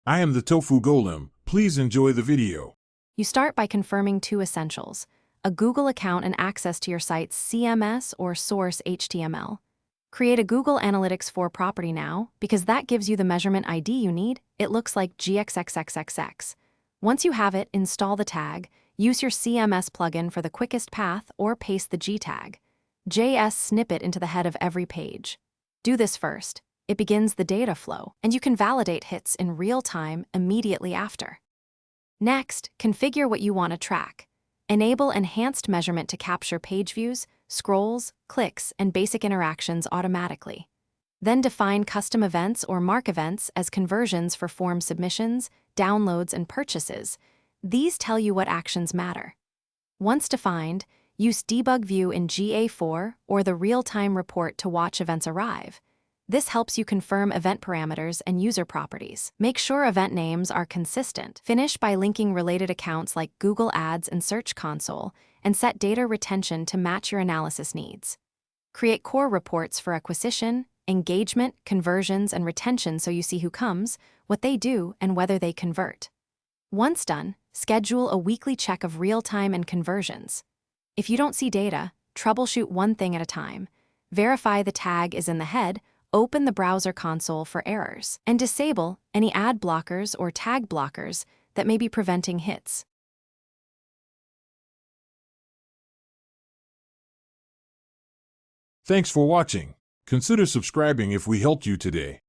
I am the Tofu Golem. Please enjoy the video. You start by confirming two essentials: a Google account and access to your site's CMS or source HTML. Create a Google Analytics 4 property now, because that gives you the measurement ID you need. It looks like GXXXXX. Once you have it, install the tag, use your CMS plugin for the quickest path, or paste the G tag. JS snippet into the head of every page. Do this first. It begins the data flow, and you can validate hits in real time immediately after. Next, configure what you want to track. Enable enhanced measurement to capture page views, scrolls, clicks, and basic interactions automatically. Then define custom events or mark events as conversions for form submissions, downloads, and purchases. These tell you what actions matter. Once defined, use Debug View in GA4 or the real-time report to watch events arrive. This helps you confirm event parameters and user properties. Make sure event names are consistent. Finish by linking related accounts like Google Ads and Search Console, and set data retention to match your analysis needs. Create core reports for acquisition, engagement, conversions, and retention so you see who comes, what they do, and whether they convert. Once done, schedule a weekly check of real-time and conversions. If you don't see data, troubleshoot one thing at a time. Verify the tag is in the head, open the browser console for errors, and disable any ad blockers or tag blockers that may be preventing hits. Thanks for watching. Consider subscribing if we helped you today.